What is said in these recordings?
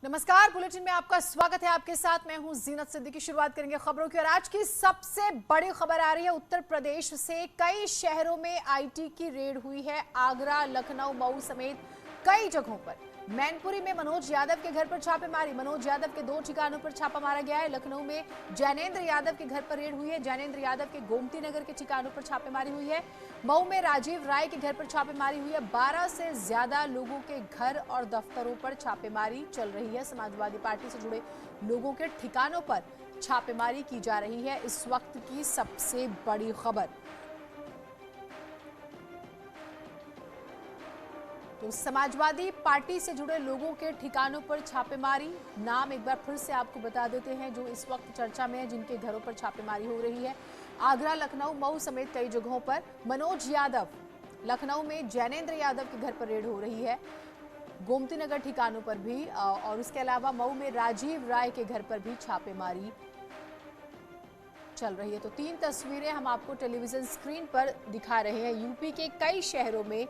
नमस्कार, बुलेटिन में आपका स्वागत है। आपके साथ मैं हूं जीनत सिद्दीकी। शुरुआत करेंगे खबरों की और आज की सबसे बड़ी खबर आ रही है उत्तर प्रदेश से। कई शहरों में आईटी की रेड हुई है। आगरा, लखनऊ, मऊ समेत कई जगहों पर। मैनपुरी में मनोज यादव के घर पर छापेमारी। मनोज यादव के 2 ठिकानों पर छापा मारा गया है। लखनऊ में जैनेंद्र यादव के घर पर रेड हुई है। जैनेंद्र यादव के गोमती नगर के ठिकानों पर छापेमारी हुई है। मऊ में राजीव राय के घर पर छापेमारी हुई है। 12 से ज्यादा लोगों के घर और दफ्तरों पर छापेमारी चल रही है। समाजवादी पार्टी से जुड़े लोगों के ठिकानों पर छापेमारी की जा रही है। इस वक्त की सबसे बड़ी खबर। तो समाजवादी पार्टी से जुड़े लोगों के ठिकानों पर छापेमारी। नाम एक बार फिर से आपको बता देते हैं जो इस वक्त चर्चा में है, जिनके घरों पर छापेमारी हो रही है। आगरा, लखनऊ, मऊ समेत कई जगहों पर। मनोज यादव, लखनऊ में जैनेंद्र यादव के घर पर रेड हो रही है। गोमती नगर ठिकानों पर भी और उसके अलावा मऊ में राजीव राय के घर पर भी छापेमारी चल रही है। तो 3 तस्वीरें हम आपको टेलीविजन स्क्रीन पर दिखा रहे हैं। यूपी के कई शहरों में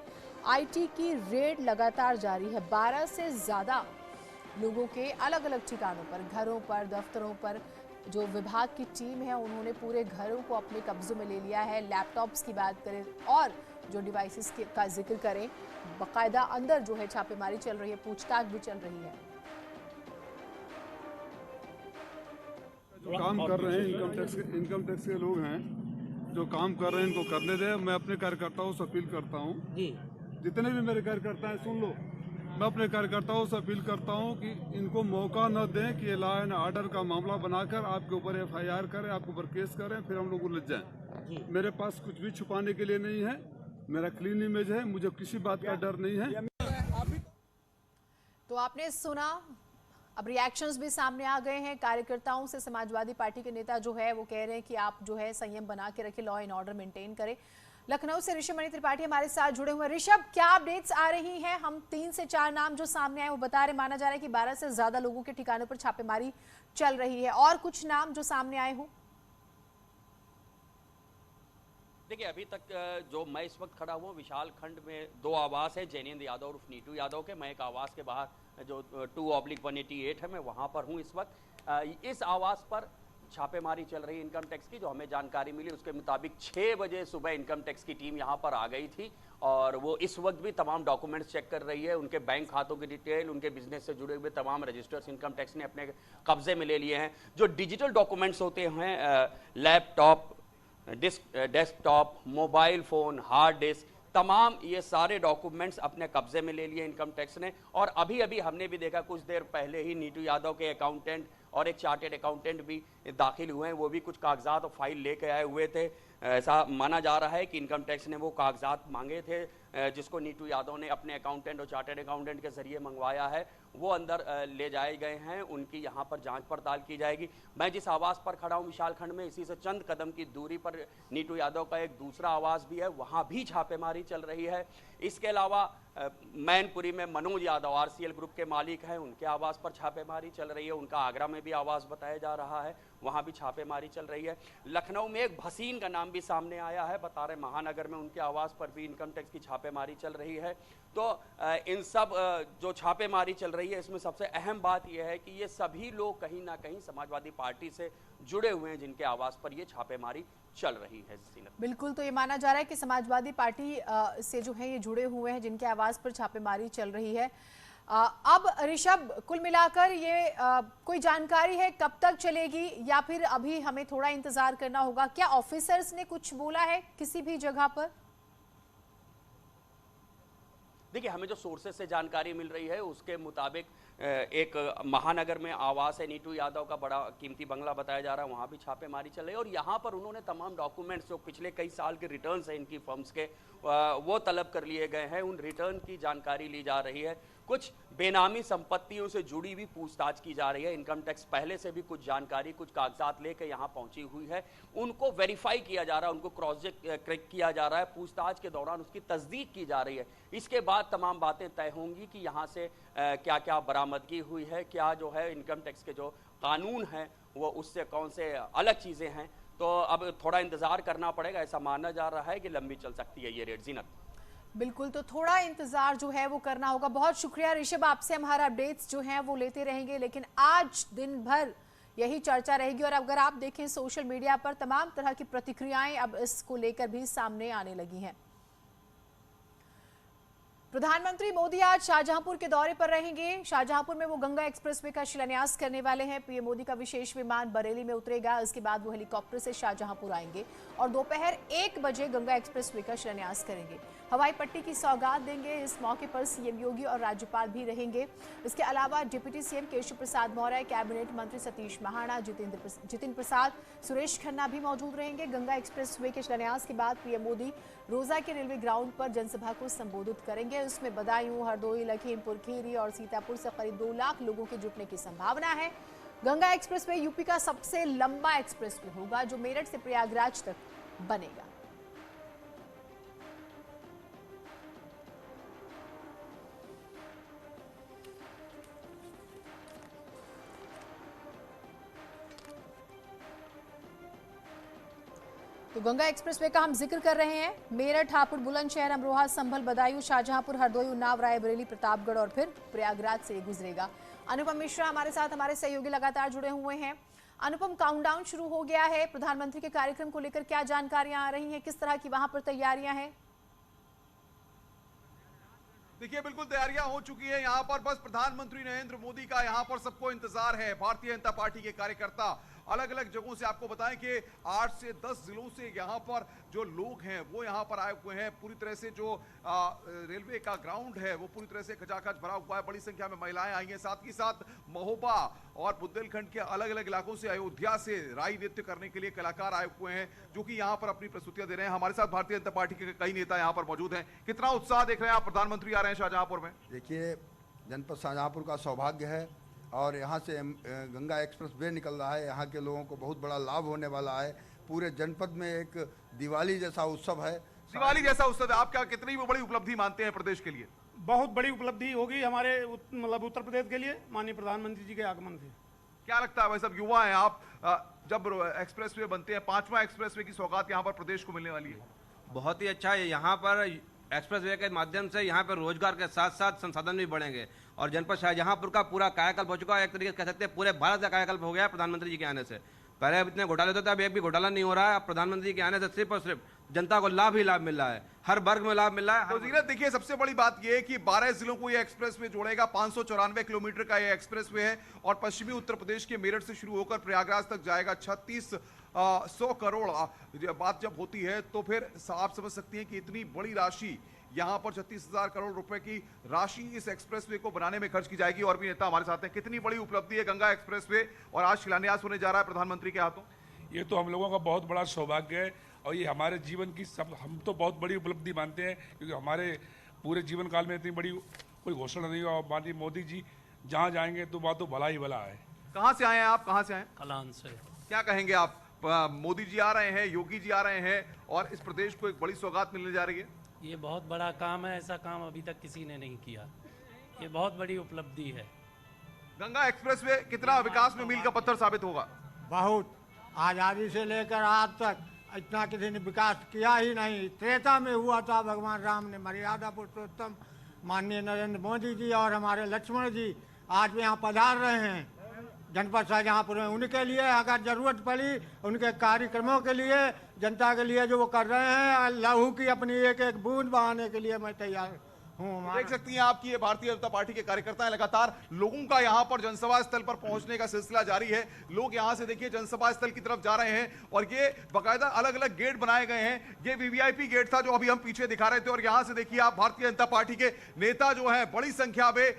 आईटी की रेड लगातार जारी है। 12 से ज्यादा लोगों के अलग अलग ठिकानों पर, घरों पर, दफ्तरों पर जो विभाग की टीम है उन्होंने पूरे घरों को अपने कब्जे में ले लिया है। लैपटॉप्स की बात करें और जो डिवाइसेस का जिक्र करें, बाकायदा अंदर जो है छापेमारी चल रही है, पूछताछ भी चल रही है। जो काम कर रहे हैं इनकम टैक्स के लोग हैं जो काम कर रहे हैं इनको करने दें। मैं अपने कार्यकर्ताओं से अपील करता हूँ, जितने भी मेरे कार्यकर्ता हैं सुन लो, मैं अपने कार्यकर्ताओं से अपील करता हूँ कि इनको मौका न दें कि लॉ एंड ऑर्डर का मामला बनाकर आपके ऊपर FIR करें, आपके ऊपर केस करें, फिर हम लोग उलझ जाएं। मेरे पास कुछ भी छुपाने के लिए नहीं है। मेरा क्लीन इमेज है, मुझे किसी बात का डर नहीं है। तो आपने सुना, अब रिएक्शंस भी सामने आ गए हैं कार्यकर्ताओं से। समाजवादी पार्टी के नेता जो है वो कह रहे हैं कि आप जो है संयम बना के रखें, लॉ एंड ऑर्डर मेंटेन करें। लखनऊ से ऋषभ मणि त्रिपाठी हमारे साथ जुड़े हुए हैं। ऋषभ, क्या अपडेट्स आ रही हैं? हम 3 से 4 नाम जो सामने आए वो बता रहे, माना जा रहा है कि 12 से ज्यादा लोगों के ठिकानों पर छापेमारी चल रही है। और कुछ नाम जो सामने आए हों? देखिए, अभी तक जो मैं इस वक्त खड़ा हुआ विशाल खंड में 2 आवास है, जैनेंद्र यादव और नीटू यादव के। मैं एक आवास के बाहर जो 2/188 है, मैं वहां पर हूं इस वक्त। इस आवास पर छापेमारी चल रही है इनकम टैक्स की। जो हमें जानकारी मिली उसके मुताबिक 6 बजे सुबह इनकम टैक्स की टीम यहां पर आ गई थी और वो इस वक्त भी तमाम डॉक्यूमेंट्स चेक कर रही है। उनके बैंक खातों की डिटेल, उनके बिजनेस से जुड़े हुए तमाम रजिस्टर्स इनकम टैक्स ने अपने कब्जे में ले लिए हैं। जो डिजिटल डॉक्यूमेंट्स होते हैं, laptop, desktop, mobile phone, hard disk, तमाम ये सारे डॉक्यूमेंट्स अपने कब्जे में ले लिए इनकम टैक्स ने। और अभी अभी हमने भी देखा कुछ देर पहले ही नीटू यादव के अकाउंटेंट और एक चार्टेड अकाउंटेंट भी दाखिल हुए हैं। वो भी कुछ कागजात और फाइल लेके आए हुए थे। ऐसा माना जा रहा है कि इनकम टैक्स ने वो कागजात मांगे थे जिसको नीटू यादव ने अपने अकाउंटेंट और चार्टेड अकाउंटेंट के जरिए मंगवाया है, वो अंदर ले जाए गए हैं। उनकी यहाँ पर जांच पड़ताल की जाएगी। मैं जिस आवास पर खड़ा हूँ विशाल खंड में, इसी से चंद कदम की दूरी पर नीटू यादव का एक दूसरा आवास भी है, वहाँ भी छापेमारी चल रही है। इसके अलावा मैनपुरी में मनोज यादव RCL ग्रुप के मालिक हैं, उनके आवास पर छापेमारी चल रही है। उनका आगरा में भी आवास बताया जा रहा है, वहाँ भी छापेमारी चल रही है। लखनऊ में एक भसीन का नाम भी सामने आया है, बता रहे महानगर में उनके आवास पर भी इनकम टैक्स की छापेमारी चल रही है। तो इन सब जो छापेमारी चल रही है इसमें सबसे अहम बात यह है कि ये सभी लोग कहीं ना कहीं समाजवादी पार्टी से जुड़े हुए हैं, जिनके आवास पर ये छापेमारी चल रही है। बिल्कुल, तो ये माना जा रहा है कि समाजवादी पार्टी से जो है ये जुड़े हुए हैं, जिनके आवास पर छापेमारी चल रही है। अब ऋषभ, कुल मिलाकर ये कोई जानकारी है कब तक चलेगी या फिर अभी हमें थोड़ा इंतजार करना होगा? क्या ऑफिसर्स ने कुछ बोला है किसी भी जगह पर? देखिए, हमें जो सोर्सेज से जानकारी मिल रही है उसके मुताबिक एक महानगर में आवास है नीटू यादव का, बड़ा कीमती बंगला बताया जा रहा है, वहाँ भी छापेमारी चल रही है। और यहाँ पर उन्होंने तमाम डॉक्यूमेंट्स जो पिछले कई साल के रिटर्न्स हैं इनकी फर्म्स के, वो तलब कर लिए गए हैं। उन रिटर्न की जानकारी ली जा रही है। कुछ बेनामी संपत्तियों से जुड़ी हुई पूछताछ की जा रही है। इनकम टैक्स पहले से भी कुछ जानकारी, कुछ कागजात लेकर यहाँ पहुंची हुई है, उनको वेरीफाई किया जा रहा है, उनको क्रॉस चेक किया जा रहा है। पूछताछ के दौरान उसकी तस्दीक की जा रही है। इसके बाद तमाम बातें तय होंगी कि यहाँ से क्या क्या बरामदगी हुई है, क्या जो है इनकम टैक्स के जो कानून हैं वो उससे कौन से अलग चीज़ें हैं। तो अब थोड़ा इंतजार करना पड़ेगा। ऐसा माना जा रहा है कि लंबी चल सकती है ये रेड। जीनत, बिल्कुल, तो थोड़ा इंतजार जो है वो करना होगा। बहुत शुक्रिया ऋषभ, आपसे हमारा अपडेट्स जो हैं वो लेते रहेंगे, लेकिन आज दिन भर यही चर्चा रहेगी। और अगर आप देखें सोशल मीडिया पर तमाम तरह की प्रतिक्रियाएं अब इसको लेकर भी सामने आने लगी हैं। प्रधानमंत्री मोदी आज शाहजहांपुर के दौरे पर रहेंगे। शाहजहांपुर में वो गंगा एक्सप्रेसवे का शिलान्यास करने वाले हैं। पीएम मोदी का विशेष विमान बरेली में उतरेगा। इसके बाद वो हेलीकॉप्टर से शाहजहांपुर आएंगे और दोपहर 1 बजे गंगा एक्सप्रेसवे का शिलान्यास करेंगे। हवाई पट्टी की सौगात देंगे। इस मौके पर सीएम योगी और राज्यपाल भी रहेंगे। इसके अलावा deputy CM Keshav Prasad Maurya, cabinet मंत्री सतीश महाना, जितिन प्रसाद, सुरेश खन्ना भी मौजूद रहेंगे। गंगा एक्सप्रेसवे के शिलान्यास के बाद पीएम मोदी रोजा के रेलवे ग्राउंड पर जनसभा को संबोधित करेंगे। उसमें बदायूं, हरदोई, लखीमपुर खीरी और सीतापुर से करीब 2 लाख लोगों के जुटने की संभावना है। गंगा एक्सप्रेसवे यूपी का सबसे लंबा एक्सप्रेसवे होगा जो मेरठ से प्रयागराज तक बनेगा। तो गंगा एक्सप्रेसवे का हम जिक्र कर रहे हैं। मेरठ, हापुड़, बुलंदशहर, अमरोहा, संभल, बदायूं, शाहजहांपुर, हरदोई, उन्नाव, रायबरेली, प्रतापगढ़ और फिर प्रयागराज से गुजरेगा। अनुपम मिश्रा हमारे साथ, हमारे सहयोगी लगातार जुड़े हुए हैं। अनुपम, काउंटडाउन शुरू हो गया है। प्रधानमंत्री के कार्यक्रम को लेकर क्या जानकारियां आ रही हैं, किस तरह की वहां पर तैयारियां हैं? देखिए, बिल्कुल तैयारियां हो चुकी है। यहाँ पर बस प्रधानमंत्री नरेंद्र मोदी का यहाँ पर सबको इंतजार है। भारतीय जनता पार्टी के कार्यकर्ता अलग अलग जगहों से, आपको बताएं कि 8 से 10 जिलों से यहाँ पर जो लोग हैं वो यहाँ पर आए हुए हैं। पूरी तरह से जो रेलवे का ग्राउंड है वो पूरी तरह से खचाखच भरा हुआ है। बड़ी संख्या में महिलाएं आई हैं। साथ ही साथ महोबा और बुंदेलखंड के अलग अलग इलाकों से, अयोध्या से राई नृत्य करने के लिए कलाकार आए हुए हैं जो कि यहाँ पर अपनी प्रस्तुतियां दे रहे हैं। हमारे साथ भारतीय जनता पार्टी के कई नेता यहाँ पर मौजूद हैं। कितना उत्साह देख रहे हैं आप? प्रधानमंत्री आ रहे हैं शाहजहांपुर में। देखिए, जनपद शाहजहांपुर का सौभाग्य है और यहाँ से गंगा एक्सप्रेस वे निकल रहा है। यहाँ के लोगों को बहुत बड़ा लाभ होने वाला है। पूरे जनपद में एक दिवाली जैसा उत्सव है। दिवाली जैसा उत्सव है। आप क्या कितनी बड़ी उपलब्धि मानते हैं प्रदेश के लिए? बहुत बड़ी उपलब्धि होगी हमारे मतलब उत्तर प्रदेश के लिए माननीय प्रधानमंत्री जी के आगमन से। क्या लगता है भाई, सब युवा हैं आप, जब एक्सप्रेसवे बनते हैं, 5वां एक्सप्रेसवे की सौगात यहाँ पर प्रदेश को मिलने वाली है। बहुत ही अच्छा है। यहाँ पर एक्सप्रेसवे के माध्यम से यहाँ पर रोजगार के साथ साथ संसाधन भी बढ़ेंगे और जनपद शाहजहांपुर का पूरा कायाकल्प हो चुका है। एक तरीके से कह सकते हैं पूरे भारत का कायाकल्प हो गया है प्रधानमंत्री जी के आने से। पहले इतने घोटाले होते थे, अब एक भी घोटाला नहीं हो रहा है। अब प्रधानमंत्री के आने से सिर्फ और सिर्फ जनता को लाभ ही लाभ मिल रहा है, हर वर्ग में लाभ मिल रहा है। तो जीनत, देखिए, सबसे बड़ी बात यह है कि 12 जिलों को यह एक्सप्रेसवे जोड़ेगा। 594 किलोमीटर का यह एक्सप्रेसवे है और पश्चिमी उत्तर प्रदेश के मेरठ से शुरू होकर प्रयागराज तक जाएगा। 3600 करोड़ बात जब होती है तो फिर आप समझ सकती हैं कि इतनी बड़ी राशि यहाँ पर 36,000 करोड़ रुपए की राशि इस एक्सप्रेसवे को बनाने में खर्च की जाएगी। और भी नेता हमारे साथ हैं। कितनी बड़ी उपलब्धि है गंगा एक्सप्रेसवे और आज शिलान्यास होने जा रहा है प्रधानमंत्री के हाथों। ये तो हम लोगों का बहुत बड़ा सौभाग्य है और ये हमारे जीवन की हम तो बहुत बड़ी उपलब्धि मानते हैं क्योंकि हमारे पूरे जीवन काल में इतनी बड़ी कोई घोषणा नहीं। और माननीय मोदी जी जहाँ जाएंगे तो वहाँ तो भला ही भला है। कहाँ से आए हैं आप? कहाँ से आए? कलान से। क्या कहेंगे आप? मोदी जी आ रहे हैं, योगी जी आ रहे हैं और इस प्रदेश को एक बड़ी सौगात मिलने जा रही है। ये बहुत बड़ा काम है। ऐसा काम अभी तक किसी ने नहीं किया। ये बहुत बड़ी उपलब्धि है। गंगा एक्सप्रेसवे कितना विकास में मील का पत्थर साबित होगा? बहुत। आज़ादी से लेकर आज तक इतना किसी ने विकास किया ही नहीं। त्रेता में हुआ था, भगवान राम ने, मर्यादा पुरुषोत्तम माननीय नरेंद्र मोदी जी और हमारे लक्ष्मण जी आज भी यहाँ पधार रहे हैं जनपद शाहजहांपुर में। उनके लिए अगर जरूरत पड़ी, उनके कार्यक्रमों के लिए, जनता के लिए जो वो कर रहे हैं, लहू की अपनी एक एक बूंद बहाने के लिए मैं तैयार हूँ। देख सकती हैं आपकी ये भारतीय जनता पार्टी के कार्यकर्ता हैं। लगातार लोगों का यहाँ पर जनसभा स्थल पर पहुंचने का सिलसिला जारी है। लोग यहाँ से देखिए जनसभा स्थल की तरफ जा रहे हैं और ये बाकायदा अलग अलग गेट बनाए गए हैं। ये वीवीआईपी गेट था जो अभी हम पीछे दिखा रहे थे और यहाँ से देखिए आप भारतीय जनता पार्टी के नेता जो है बड़ी संख्या में,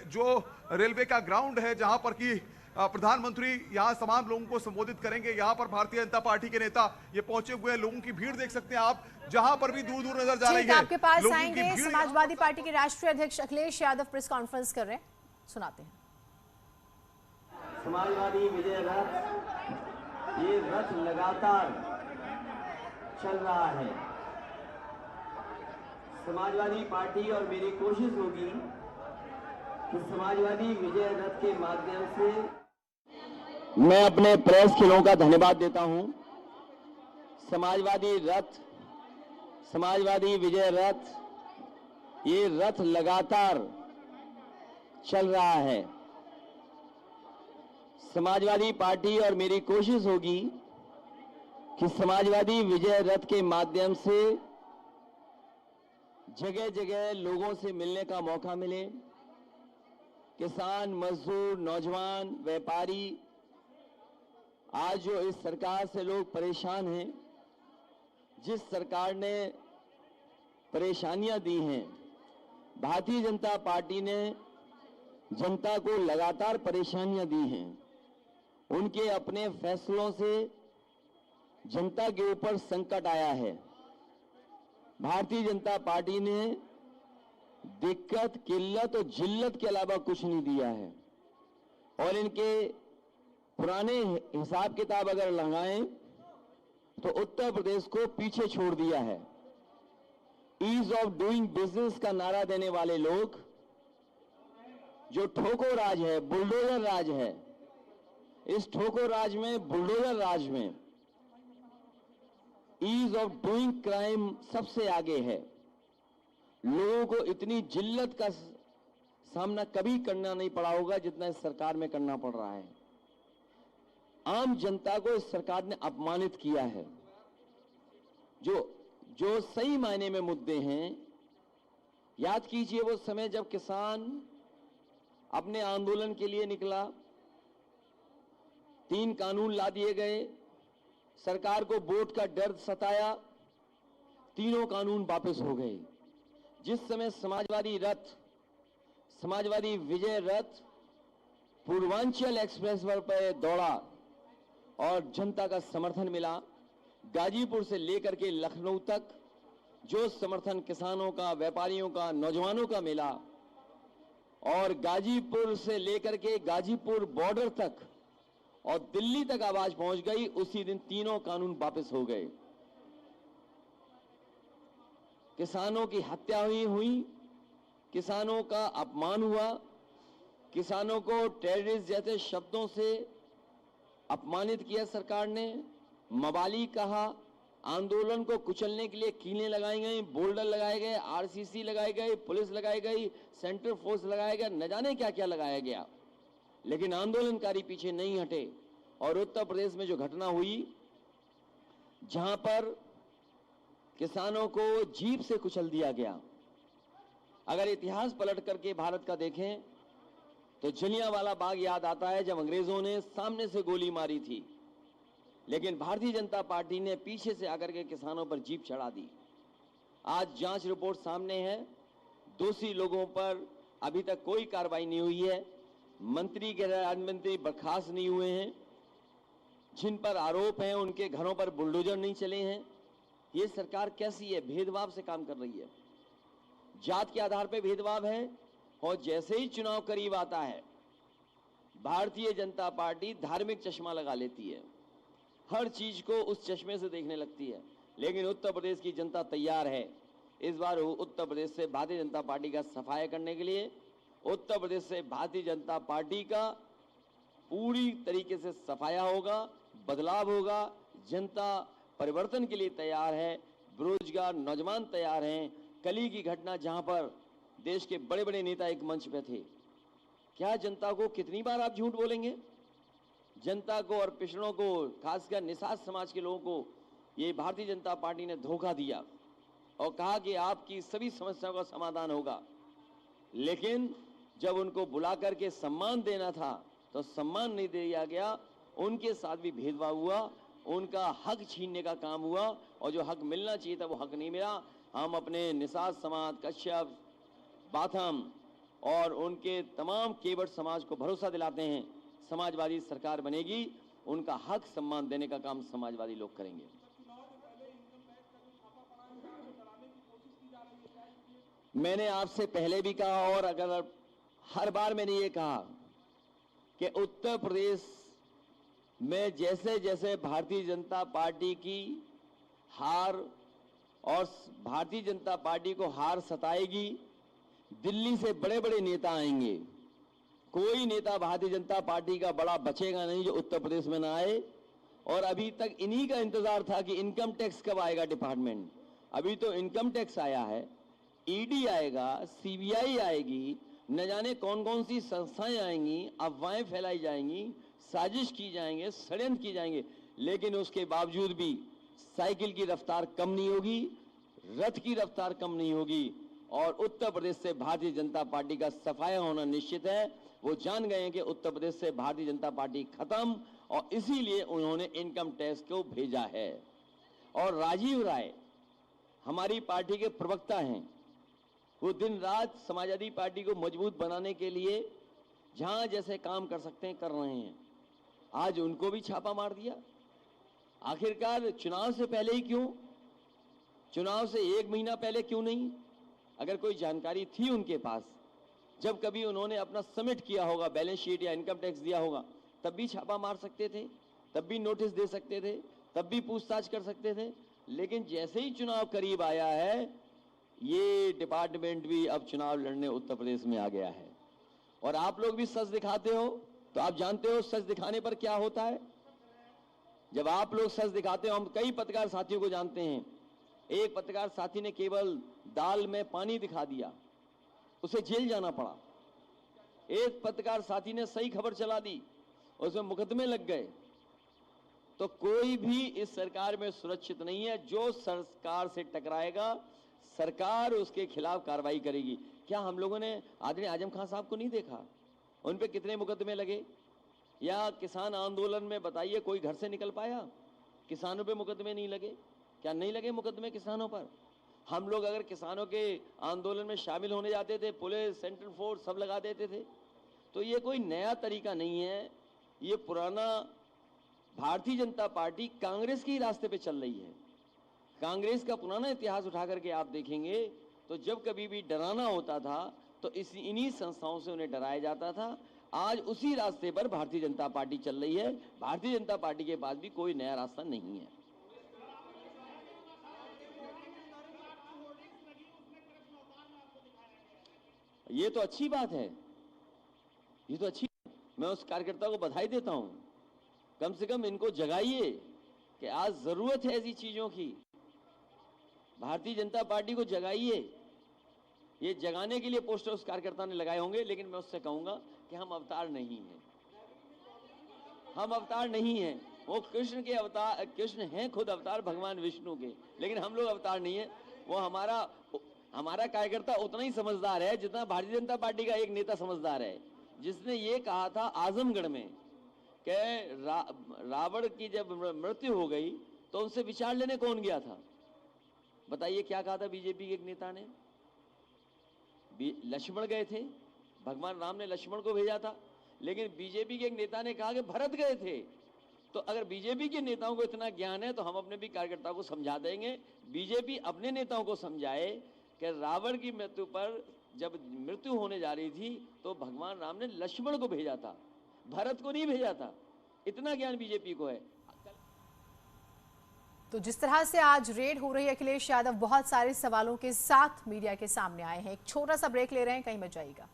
जो रेलवे का ग्राउंड है जहां पर की प्रधानमंत्री यहां तमाम लोगों को संबोधित करेंगे। यहां पर भारतीय जनता पार्टी के नेता ये पहुंचे हुए हैं। लोगों की भीड़ देख सकते हैं आप, जहां पर भी दूर दूर नजर जा रही है। आपके पास आएंगे समाजवादी पार्टी के राष्ट्रीय अध्यक्ष अखिलेश यादव प्रेस कॉन्फ्रेंस कर रहे हैं, सुनाते हैं। समाजवादी विजय रथ, ये रथ लगातार चल रहा है। समाजवादी पार्टी और मेरी कोशिश होगी कि समाजवादी विजय रथ के माध्यम से मैं अपने प्रेस खिलों का धन्यवाद देता हूं। समाजवादी विजय रथ ये रथ लगातार चल रहा है। समाजवादी पार्टी और मेरी कोशिश होगी कि समाजवादी विजय रथ के माध्यम से जगह जगह लोगों से मिलने का मौका मिले। किसान, मजदूर, नौजवान, व्यापारी, आज जो इस सरकार से लोग परेशान हैं, जिस सरकार ने परेशानियां दी हैं, भारतीय जनता पार्टी ने जनता को लगातार परेशानियां दी हैं। उनके अपने फैसलों से जनता के ऊपर संकट आया है। भारतीय जनता पार्टी ने दिक्कत, किल्लत और जिल्लत के अलावा कुछ नहीं दिया है। और इनके पुराने हिसाब किताब अगर लगाएं तो उत्तर प्रदेश को पीछे छोड़ दिया है। ईज ऑफ डूइंग बिजनेस का नारा देने वाले लोग, जो ठोको राज है, बुलडोजर राज है, इस ठोको राज में, बुलडोजर राज में ईज ऑफ डूइंग क्राइम सबसे आगे है। लोगों को इतनी जिल्लत का सामना कभी करना नहीं पड़ा होगा जितना इस सरकार में करना पड़ रहा है। आम जनता को इस सरकार ने अपमानित किया है। जो सही मायने में मुद्दे हैं, याद कीजिए वो समय जब किसान अपने आंदोलन के लिए निकला, 3 कानून ला दिए गए, सरकार को वोट का डर सताया, तीनों कानून वापस हो गए। जिस समय समाजवादी रथ, समाजवादी विजय रथ पूर्वांचल एक्सप्रेस पर दौड़ा और जनता का समर्थन मिला, गाजीपुर से लेकर के लखनऊ तक जो समर्थन किसानों का, व्यापारियों का, नौजवानों का मिला, और गाजीपुर से लेकर के गाजीपुर बॉर्डर तक और दिल्ली तक आवाज पहुंच गई, उसी दिन तीनों कानून वापस हो गए। किसानों की हत्या हुई, किसानों का अपमान हुआ, किसानों को टेररिस्ट जैसे शब्दों से अपमानित किया सरकार ने, मवाली कहा, आंदोलन को कुचलने के लिए कीलें लगाई गई, बोल्डर लगाए गए, आरसीसी लगाई गई, पुलिस लगाई गई, सेंट्रल फोर्स लगाया गया, न जाने क्या क्या लगाया गया, लेकिन आंदोलनकारी पीछे नहीं हटे। और उत्तर प्रदेश में जो घटना हुई, जहां पर किसानों को जीप से कुचल दिया गया, अगर इतिहास पलट करके भारत का देखें तो जलियांवाला बाग याद आता है, जब अंग्रेजों ने सामने से गोली मारी थी, लेकिन भारतीय जनता पार्टी ने पीछे से आकर के किसानों पर जीप चढ़ा दी। आज जांच रिपोर्ट सामने है, दोषी लोगों पर अभी तक कोई कार्रवाई नहीं हुई है, मंत्री, गृह राज्य मंत्री बर्खास्त नहीं हुए हैं, जिन पर आरोप हैं उनके घरों पर बुलडोजर नहीं चले हैं। ये सरकार कैसी है? भेदभाव से काम कर रही है, जात के आधार पर भेदभाव है। और जैसे ही चुनाव करीब आता है, भारतीय जनता पार्टी धार्मिक चश्मा लगा लेती है, हर चीज को उस चश्मे से देखने लगती है। लेकिन उत्तर प्रदेश की जनता तैयार है इस बार उत्तर प्रदेश से भारतीय जनता पार्टी का सफाया करने के लिए। उत्तर प्रदेश से भारतीय जनता पार्टी का पूरी तरीके से सफाया होगा, बदलाव होगा। जनता परिवर्तन के लिए तैयार है, बेरोजगार नौजवान तैयार हैं। कल की घटना जहां पर देश के बड़े बड़े नेता एक मंच पे थे, क्या जनता को कितनी बार आप झूठ बोलेंगे? जनता को और पिछड़ों को, खासकर निषाद समाज के लोगों को ये भारतीय जनता पार्टी ने धोखा दिया और कहा कि आपकी सभी समस्याओं का समाधान होगा। लेकिन जब उनको बुला करके सम्मान देना था तो सम्मान नहीं दिया गया, उनके साथ भी भेदभाव हुआ, उनका हक छीनने का काम हुआ और जो हक मिलना चाहिए था वो हक नहीं मिला। हम अपने निषाद समाज, कश्यप, बाथम और उनके तमाम केवट समाज को भरोसा दिलाते हैं, समाजवादी सरकार बनेगी, उनका हक सम्मान देने का काम समाजवादी लोग करेंगे। मैंने आपसे पहले भी कहा और अगर हर बार मैंने ये कहा कि उत्तर प्रदेश में जैसे जैसे भारतीय जनता पार्टी की हार और भारतीय जनता पार्टी को हार सताएगी, दिल्ली से बड़े बड़े नेता आएंगे। कोई नेता भारतीय जनता पार्टी का बड़ा बचेगा नहीं जो उत्तर प्रदेश में ना आए। और अभी तक इन्हीं का इंतजार था कि इनकम टैक्स कब आएगा डिपार्टमेंट। अभी तो इनकम टैक्स आया है, ईडी आएगा, सीबीआई आएगी, न जाने कौन कौन सी संस्थाएं आएंगी, अफवाहें फैलाई जाएंगी, साजिश की जाएंगे, षड्यंत्र की जाएंगे, लेकिन उसके बावजूद भी साइकिल की रफ्तार कम नहीं होगी, रथ की रफ्तार कम नहीं होगी और उत्तर प्रदेश से भारतीय जनता पार्टी का सफाया होना निश्चित है। वो जान गए हैं कि उत्तर प्रदेश से भारतीय जनता पार्टी खत्म और इसीलिए उन्होंने इनकम टैक्स को भेजा है। और राजीव राय हमारी पार्टी के प्रवक्ता हैं, वो दिन रात समाजवादी पार्टी को मजबूत बनाने के लिए जहां जैसे काम कर सकते हैं कर रहे हैं। आज उनको भी छापा मार दिया। आखिरकार चुनाव से पहले ही क्यों, चुनाव से 1 महीना पहले क्यों नहीं? अगर कोई जानकारी थी उनके पास, जब कभी उन्होंने अपना सबमिट किया होगा, बैलेंस शीट या इनकम टैक्स दिया होगा, तब भी छापा मार सकते थे, तब भी नोटिस दे सकते थे, तब भी पूछताछ कर सकते थे। लेकिन जैसे ही चुनाव करीब आया है, ये डिपार्टमेंट भी अब चुनाव लड़ने उत्तर प्रदेश में आ गया है। और आप लोग भी सच दिखाते हो तो आप जानते हो सच दिखाने पर क्या होता है। जब आप लोग सच दिखाते हो, हम कई पत्रकार साथियों को जानते हैं, एक पत्रकार साथी ने केवल दाल में पानी दिखा दिया, उसे जेल जाना पड़ा। एक पत्रकार साथी ने सही खबर चला दी, उसमें मुकदमे लग गए। तो कोई भी इस सरकार में सुरक्षित नहीं है। जो सरकार से टकराएगा, सरकार उसके खिलाफ कार्रवाई करेगी। क्या हम लोगों ने आदरणीय आजम खान साहब को नहीं देखा? उन पे कितने मुकदमे लगे? या किसान आंदोलन में बताइए कोई घर से निकल पाया? किसानों पे मुकदमे नहीं लगे? क्या नहीं लगे मुकदमे किसानों पर? हम लोग अगर किसानों के आंदोलन में शामिल होने जाते थे, पुलिस, सेंट्रल फोर्स सब लगा देते थे। तो ये कोई नया तरीका नहीं है, ये पुराना भारतीय जनता पार्टी कांग्रेस के ही रास्ते पे चल रही है। कांग्रेस का पुराना इतिहास उठा करके आप देखेंगे तो जब कभी भी डराना होता था तो इन्हीं संस्थाओं से उन्हें डराया जाता था। आज उसी रास्ते पर भारतीय जनता पार्टी चल रही है। भारतीय जनता पार्टी के पास भी कोई नया रास्ता नहीं है। ये तो अच्छी बात है, ये तो अच्छी, मैं उस कार्यकर्ता को बधाई देता हूं। कम से कम इनको जगाइए कि आज जरूरत है ऐसी चीजों की। भारतीय जनता पार्टी को जगाइए। ये जगाने के लिए पोस्टर उस कार्यकर्ता ने लगाए होंगे, लेकिन मैं उससे कहूंगा कि हम अवतार नहीं हैं, हम अवतार नहीं हैं। वो कृष्ण के अवतार, कृष्ण हैं खुद अवतार भगवान विष्णु के, लेकिन हम लोग अवतार नहीं है। वो हमारा कार्यकर्ता उतना ही समझदार है जितना भारतीय जनता पार्टी का एक नेता समझदार है, जिसने ये कहा था आजमगढ़ में कि रावण की जब मृत्यु हो गई तो उनसे विचार लेने कौन गया था? बताइए क्या कहा था बीजेपी के एक नेता ने? लक्ष्मण गए थे, भगवान राम ने लक्ष्मण को भेजा था, लेकिन बीजेपी के एक नेता ने कहा कि भरत गए थे। तो अगर बीजेपी के नेताओं को इतना ज्ञान है तो हम अपने भी कार्यकर्ताओं को समझा देंगे। बीजेपी अपने नेताओं को समझाए कि रावण की मृत्यु पर जब मृत्यु होने जा रही थी तो भगवान राम ने लक्ष्मण को भेजा था, भरत को नहीं भेजा था। इतना ज्ञान बीजेपी को है। तो जिस तरह से आज रेड हो रही है, अखिलेश यादव बहुत सारे सवालों के साथ मीडिया के सामने आए हैं। एक छोटा सा ब्रेक ले रहे हैं, कहीं मत जाइएगा।